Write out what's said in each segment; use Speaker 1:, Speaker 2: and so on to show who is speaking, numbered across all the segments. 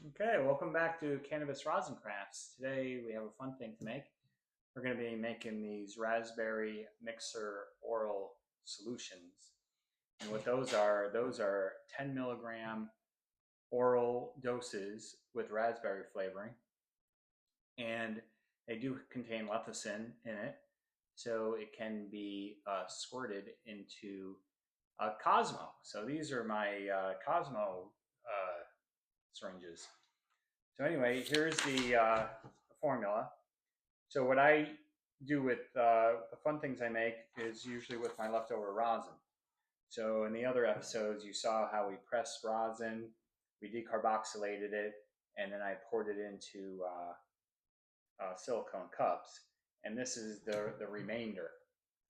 Speaker 1: Okay, welcome back to Cannabis Rosin Crafts. Today we have a fun thing to make. We're going to be making these raspberry mixer oral solutions. And what those are 10 milligram oral doses with raspberry flavoring. And they do contain lecithin in it, so it can be squirted into a Cosmo. So these are my Cosmo syringes. So anyway, here's the formula. So what I do with the fun things I make is usually with my leftover rosin. So in the other episodes, you saw how we pressed rosin, we decarboxylated it, and then I poured it into silicone cups. And this is the remainder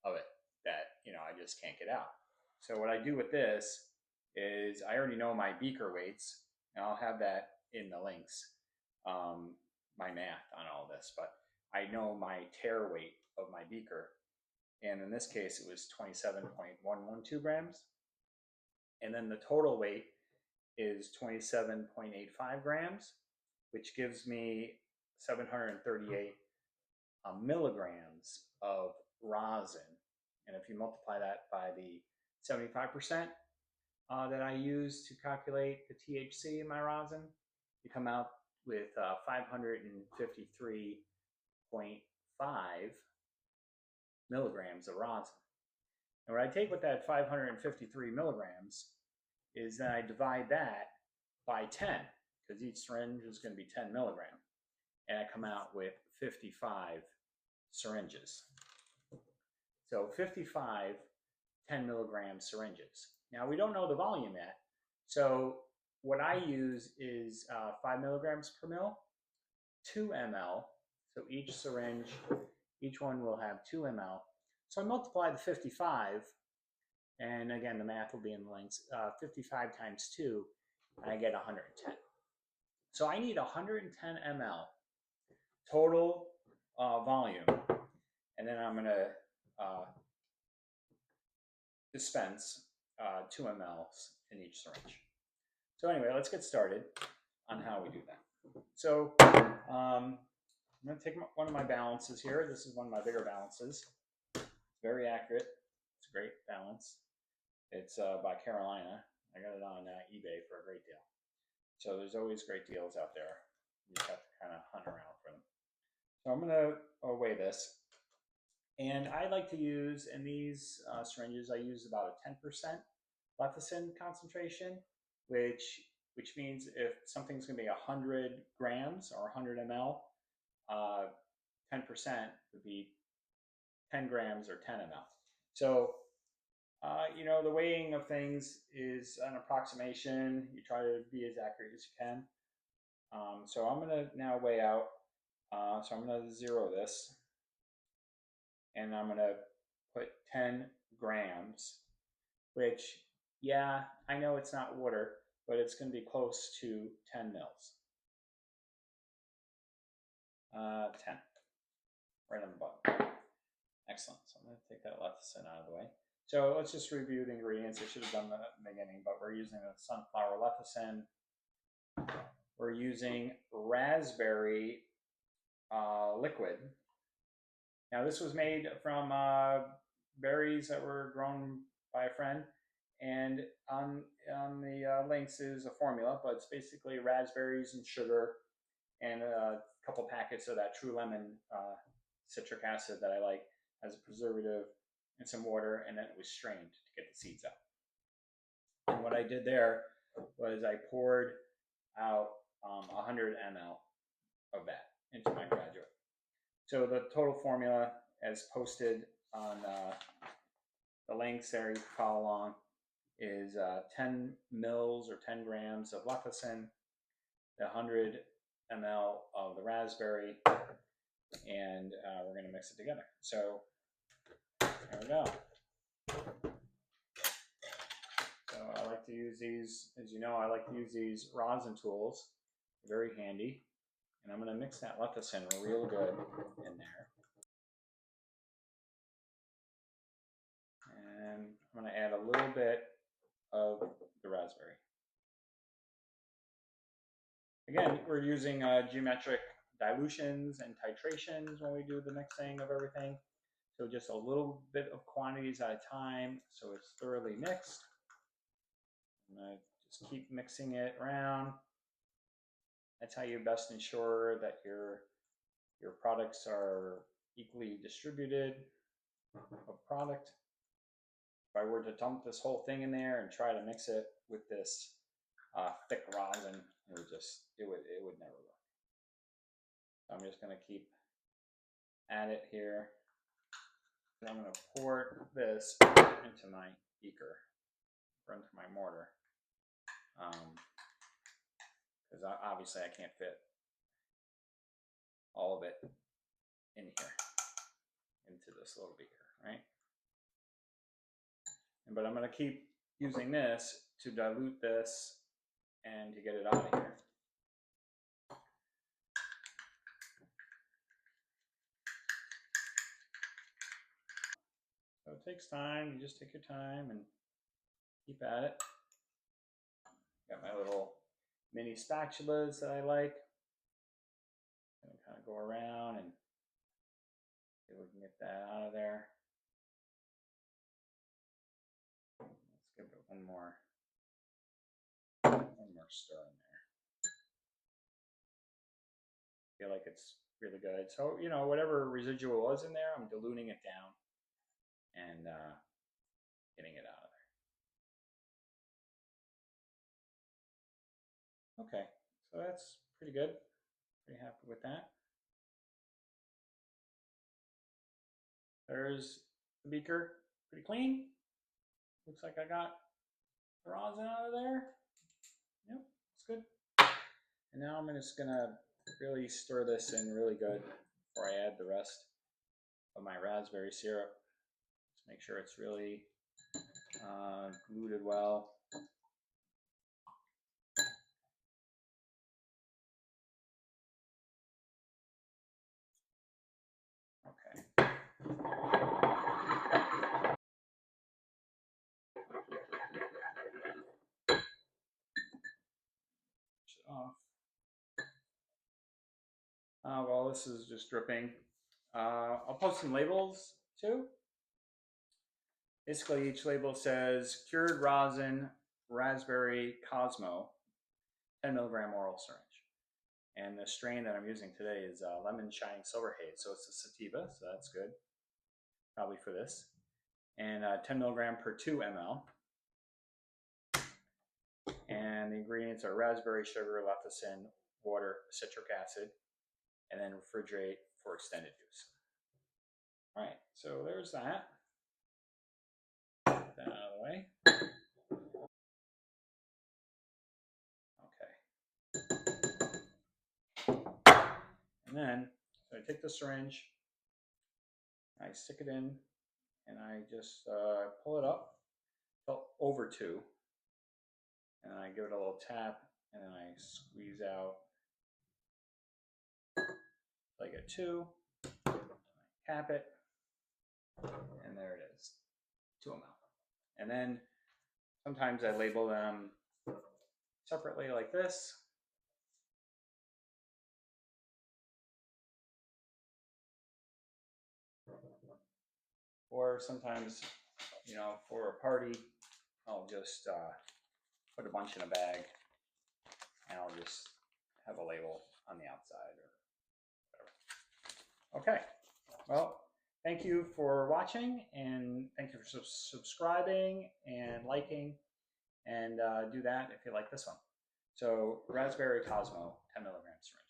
Speaker 1: of it that I just can't get out. So what I do with this is I already know my beaker weights, and I'll have that in the links, my math on all this, but I know my tare weight of my beaker, and in this case it was 27.112 grams, and then the total weight is 27.85 grams, which gives me 738 milligrams of rosin. And if you multiply that by the 75% that I use to calculate the THC in my rosin, you come out with 553.5 milligrams of rosin. And what I take with that 553 milligrams is that I divide that by 10, because each syringe is going to be 10 milligram. And I come out with 55 syringes. So 55 10 milligram syringes. Now we don't know the volume yet. So what I use is 5 milligrams per mil, 2 ml. So each syringe, each one will have 2 ml. So I multiply the 55, and again, the math will be in the links. 55 times 2, and I get 110. So I need 110 ml total volume, and then I'm going to dispense 2 mLs in each syringe. So anyway, let's get started on how we do that. So I'm going to take one of my balances here. This is one of my bigger balances. It's very accurate. It's a great balance. It's by Carolina. I got it on eBay for a great deal. So there's always great deals out there. You just have to kind of hunt around for them. So I'm going to weigh this. And I like to use, in these syringes, I use about a 10% lecithin concentration, which means if something's going to be 100 grams or 100 ml, 10% would be 10 grams or 10 ml. So, the weighing of things is an approximation. You try to be as accurate as you can. So I'm going to now weigh out. So I'm going to zero this. And I'm going to put 10 grams, which, yeah, I know it's not water, but it's going to be close to 10 mils. 10, right on the bottom. Excellent. So I'm going to take that lecithin out of the way. So let's just review the ingredients. I should have done that at the beginning, but we're using a sunflower lecithin. We're using raspberry liquid. Now this was made from berries that were grown by a friend, and on the links is a formula, but it's basically raspberries and sugar and a couple packets of that True Lemon citric acid that I like as a preservative, and some water, and then it was strained to get the seeds out. And what I did there was I poured out 100 ml of that into my graduate. So the total formula, as posted on the links there, you can follow along, is 10 mils or 10 grams of lecithin, the 100 ml of the raspberry, and we're going to mix it together. So there we go. So I like to use these, as you know, I like to use these rosin tools. They're very handy. And I'm going to mix that lecithin real good in there. And I'm going to add a little bit of the raspberry. Again, we're using geometric dilutions and titrations when we do the mixing of everything. So just a little bit of quantities at a time so it's thoroughly mixed. I'm going to just keep mixing it around. That's how you best ensure that your products are equally distributed of product. If I were to dump this whole thing in there and try to mix it with this thick rosin, it would never work. So I'm just going to keep at it here. And I'm going to pour this into my beaker or into my mortar. Because obviously I can't fit all of it in here into this little beaker, right? But I'm going to keep using this to dilute this and to get it out of here. So it takes time. You just take your time and keep at it. Got my little mini spatulas that I like. I'm gonna kind of go around and see if we can get that out of there. Let's give it one more stir in there. I feel like it's really good. So, you know, whatever residual was in there, I'm diluting it down and getting it out of there. Okay, so that's pretty good. Pretty happy with that. There's the beaker, pretty clean. Looks like I got the rosin out of there. Yep, it's good. And now I'm just gonna really stir this in really good before I add the rest of my raspberry syrup. Just make sure it's really diluted well. Okay. Off. Well, this is just dripping. I'll post some labels too. Basically, each label says cured rosin, raspberry Cosmo, 10 milligram oral syringe. And the strain that I'm using today is Lemon Shining Silver Haze. So it's a sativa, so that's good, probably for this. And 10 milligram per 2 ml. And the ingredients are raspberry sugar, lecithin, water, citric acid, and then refrigerate for extended use. All right, so there's that. Get that out of the way. Okay. And then, so I take the syringe, I stick it in, and I just pull it up over 2, and I give it a little tap, and then I squeeze out till I get 2, I cap it, and there it is, 2 ml. And then sometimes I label them separately like this. Or sometimes, you know, for a party, I'll just put a bunch in a bag and I'll just have a label on the outside or whatever. Okay, well, thank you for watching and thank you for subscribing and liking, and do that if you like this one. So raspberry Cosmo, 10 milligram syringe.